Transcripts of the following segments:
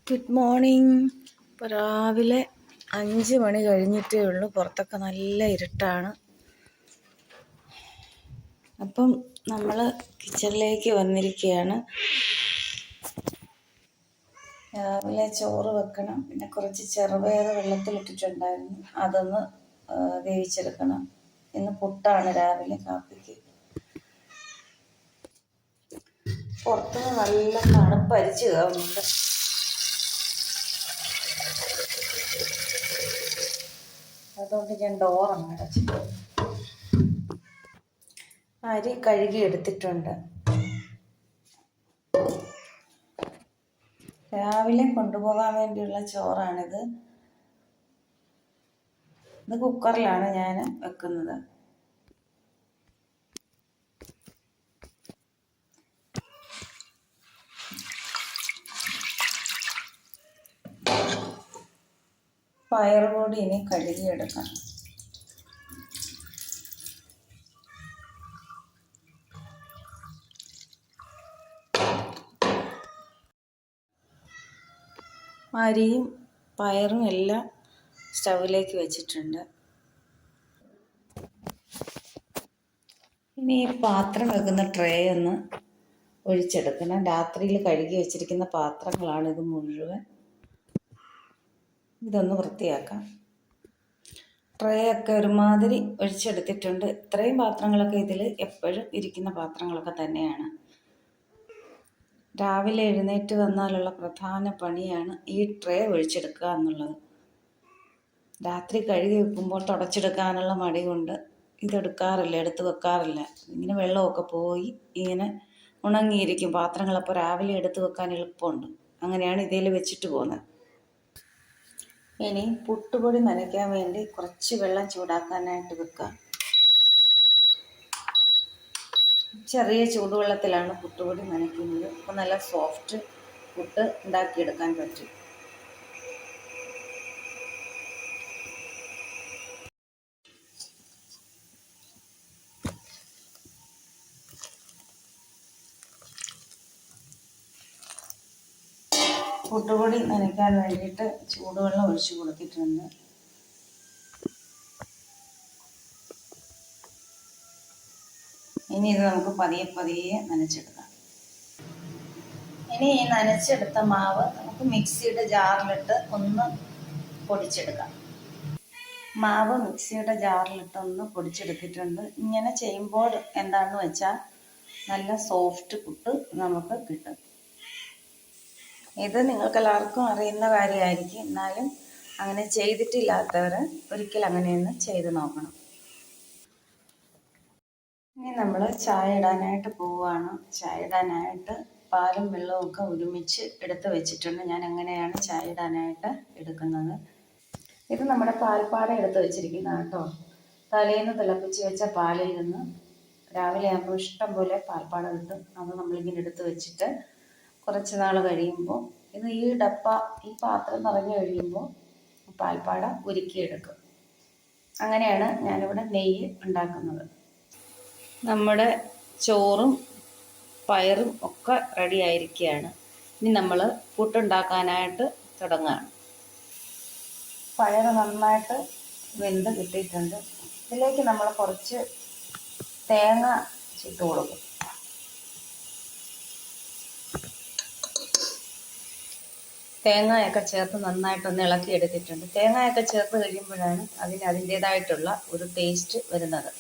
Good morning. ഇപ്പോൾ രാവിലെ 5 മണി കഴിഞ്ഞിട്ടേ ഉള്ളൂ. പുറത്തൊക്കെ നല്ല ഇരുട്ടാണ്. അപ്പം നമ്മൾ കിച്ചണിലേക്ക് വന്നിരിക്കുകയാണ്. രാവിലെ ചോറ് വെക്കണം. പിന്നെ കുറച്ച് ചെറുപയർ വെള്ളത്തിലിട്ടിട്ടുണ്ടായിരുന്നു, അതൊന്ന് വേവിച്ചെടുക്കണം. ഇന്ന് പുട്ടാണ് രാവിലെ കാപ്പിക്ക്. പുറത്തുനിന്ന് നല്ല തണുപ്പ് അരിച്ചു കയറുന്നുണ്ട്. അതുകൊണ്ട് ഞാൻ ഡോറങ്ങ് അടച്ചു. അരി കഴുകി എടുത്തിട്ടുണ്ട്. രാവിലെ കൊണ്ടുപോകാൻ വേണ്ടിയുള്ള ചോറാണിത്. ഇത് കുക്കറിലാണ് ഞാൻ വെക്കുന്നത്. പയർ കൂടി ഇനി കഴുകിയെടുക്കണം. അരിയും പയറും എല്ലാം സ്റ്റൗവിലേക്ക് വെച്ചിട്ടുണ്ട്. ഇനി ഈ പാത്രം വെക്കുന്ന ട്രേ ഒന്ന് ഒഴിച്ചെടുക്കണം. രാത്രിയിൽ കഴുകി വെച്ചിരിക്കുന്ന പാത്രങ്ങളാണിത് മുഴുവൻ. ഇതൊന്ന് വൃത്തിയാക്കാം. ട്രേ ഒക്കെ ഒരുമാതിരി ഒഴിച്ചെടുത്തിട്ടുണ്ട്. ഇത്രയും പാത്രങ്ങളൊക്കെ ഇതിൽ എപ്പോഴും ഇരിക്കുന്ന പാത്രങ്ങളൊക്കെ തന്നെയാണ്. രാവിലെ എഴുന്നേറ്റ് വന്നാലുള്ള പ്രധാന പണിയാണ് ഈ ട്രേ ഒഴിച്ചെടുക്കുക എന്നുള്ളത്. രാത്രി കഴുകി വെക്കുമ്പോൾ തുടച്ചെടുക്കാനുള്ള മടി കൊണ്ട് ഇതെടുക്കാറില്ല, എടുത്ത് വെക്കാറില്ല. ഇങ്ങനെ വെള്ളമൊക്കെ പോയി ഇങ്ങനെ ഉണങ്ങിയിരിക്കും പാത്രങ്ങൾ. അപ്പോൾ രാവിലെ എടുത്ത് വെക്കാൻ എളുപ്പമുണ്ട്. അങ്ങനെയാണ് ഇതിൽ വെച്ചിട്ട് പോകുന്നത്. ഇനി പുട്ടുപൊടി നനയ്ക്കാൻ വേണ്ടി കുറച്ച് വെള്ളം ചൂടാക്കാനായിട്ട് വെക്കാം. ചെറിയ ചൂടുവെള്ളത്തിലാണ് പുട്ടുപൊടി നനയ്ക്കുന്നത്. അപ്പോൾ നല്ല സോഫ്റ്റ് പുട്ട് ഉണ്ടാക്കിയെടുക്കാൻ പറ്റും. പുട്ടുപൊടി നനയ്ക്കാൻ വേണ്ടിയിട്ട് ചൂടുവെള്ളം ഒഴിച്ചു കൊടുത്തിട്ടുണ്ട്. ഇനി ഇത് നമുക്ക് പതിയെ പതിയെ നനച്ചെടുക്കാം. ഇനി ഈ നനച്ചെടുത്ത മാവ് നമുക്ക് മിക്സിയുടെ ജാറിലിട്ട് ഒന്ന് പൊടിച്ചെടുക്കാം. മാവ് മിക്സിയുടെ ജാറിലിട്ട് ഒന്ന് പൊടിച്ചെടുത്തിട്ടുണ്ട്. ഇങ്ങനെ ചെയ്യുമ്പോൾ എന്താണെന്ന് വെച്ചാൽ നല്ല സോഫ്റ്റ് പുട്ട് നമുക്ക് കിട്ടും. ഇത് നിങ്ങൾക്കെല്ലാവർക്കും അറിയുന്ന കാര്യമായിരിക്കും. എന്നാലും അങ്ങനെ ചെയ്തിട്ടില്ലാത്തവർ ഒരിക്കൽ അങ്ങനെയൊന്ന് ചെയ്ത് നോക്കണം. ഇനി നമ്മൾ ചായ ഇടാനായിട്ട് പോവുകയാണ്. ചായ ഇടാനായിട്ട് പാലും വെള്ളവും ഒക്കെ ഒരുമിച്ച് എടുത്ത് വെച്ചിട്ടുണ്ട്. ഞാൻ അങ്ങനെയാണ് ചായ ഇടാനായിട്ട് എടുക്കുന്നത്. ഇത് നമ്മുടെ പാൽപ്പാട എടുത്ത് വെച്ചിരിക്കുന്ന കേട്ടോ. തലേന്ന് തിളപ്പിച്ച് വെച്ച പാലിൽ നിന്ന് രാവിലെ ആകുമ്പോൾ ഇഷ്ടം പോലെ പാൽപ്പാട കിട്ടും. അത് നമ്മളിങ്ങനെ എടുത്ത് വെച്ചിട്ട് കുറച്ച് നാൾ കഴിയുമ്പോൾ ഇത് ഈ പാത്രം നിറഞ്ഞു കഴിയുമ്പോൾ പാൽപ്പാട ഉരുക്കിയെടുക്കും. അങ്ങനെയാണ് ഞാനിവിടെ നെയ്യ് ഉണ്ടാക്കുന്നത്. നമ്മുടെ ചോറും പയറും ഒക്കെ റെഡി ആയിരിക്കുകയാണ്. ഇനി നമ്മൾ പുട്ടുണ്ടാക്കാനായിട്ട് തുടങ്ങുകയാണ്. പയർ നന്നായിട്ട് വെന്ത് കിട്ടിയിട്ടുണ്ട്. ഇതിലേക്ക് നമ്മൾ കുറച്ച് തേങ്ങ ചുട്ട് കൊടുക്കും. തേങ്ങയൊക്കെ ചേർത്ത് നന്നായിട്ടൊന്ന് ഇളക്കി എടുത്തിട്ടുണ്ട്. തേങ്ങയൊക്കെ ചേർത്ത് കഴിയുമ്പോഴാണ് അതിൻ്റേതായിട്ടുള്ള ഒരു ടേസ്റ്റ് വരുന്നത്.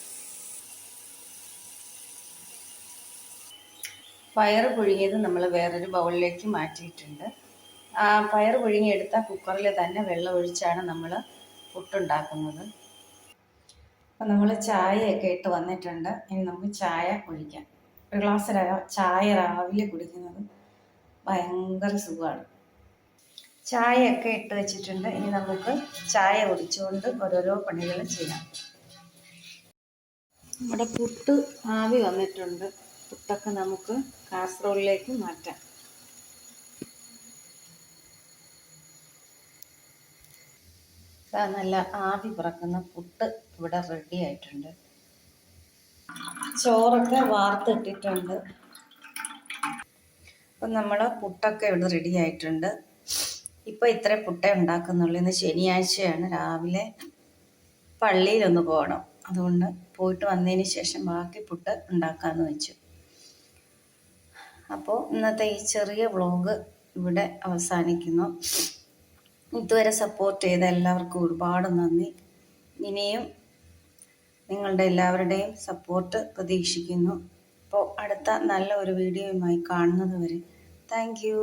പയർ പുഴുങ്ങിയത് നമ്മൾ വേറൊരു ബൗളിലേക്ക് മാറ്റിയിട്ടുണ്ട്. ആ പയർ പുഴുങ്ങിയെടുത്ത കുക്കറിൽ തന്നെ വെള്ളം ഒഴിച്ചാണ് നമ്മൾ പുട്ടുണ്ടാക്കുന്നത്. അപ്പം നമ്മൾ ചായയൊക്കെ ഇട്ട് വന്നിട്ടുണ്ട്. ഇനി നമുക്ക് ചായ ഒഴിക്കാം. ഒരു ഗ്ലാസ് ചായ രാവിലെ കുടിക്കുന്നത് ഭയങ്കര സുഖമാണ്. ചായയൊക്കെ ഇട്ട് വെച്ചിട്ടുണ്ട്. ഇനി നമുക്ക് ചായ കുടിച്ചുകൊണ്ട് ഓരോരോ പണികൾ ചെയ്യാം. നമ്മുടെ പുട്ട് ആവി വന്നിട്ടുണ്ട്. പുട്ടൊക്കെ നമുക്ക് കാസറോളിലേക്ക് മാറ്റാം. നല്ല ആവി പറക്കുന്ന പുട്ട് ഇവിടെ റെഡി ആയിട്ടുണ്ട്. ചോറൊക്കെ വാർത്തിട്ടിട്ടുണ്ട്. അപ്പം നമ്മുടെ പുട്ടൊക്കെ ഇവിടെ റെഡി ആയിട്ടുണ്ട്. ഇപ്പോൾ ഇത്ര പുട്ടേ ഉണ്ടാക്കുന്നുള്ളൂ. ഇന്ന് ശനിയാഴ്ചയാണ്. രാവിലെ പള്ളിയിലൊന്ന് പോകണം. അതുകൊണ്ട് പോയിട്ട് വന്നതിന് ശേഷം ബാക്കി പുട്ട് ഉണ്ടാക്കാമെന്ന് വെച്ചു. അപ്പോൾ ഇന്നത്തെ ഈ ചെറിയ വ്ളോഗ് ഇവിടെ അവസാനിക്കുന്നു. ഇതുവരെ സപ്പോർട്ട് ചെയ്ത എല്ലാവർക്കും ഒരുപാട് നന്ദി. ഇനിയും നിങ്ങളുടെ എല്ലാവരുടെയും സപ്പോർട്ട് പ്രതീക്ഷിക്കുന്നു. അപ്പോൾ അടുത്ത നല്ല ഒരു വീഡിയോയുമായി കാണുന്നത് വരെ താങ്ക് യു.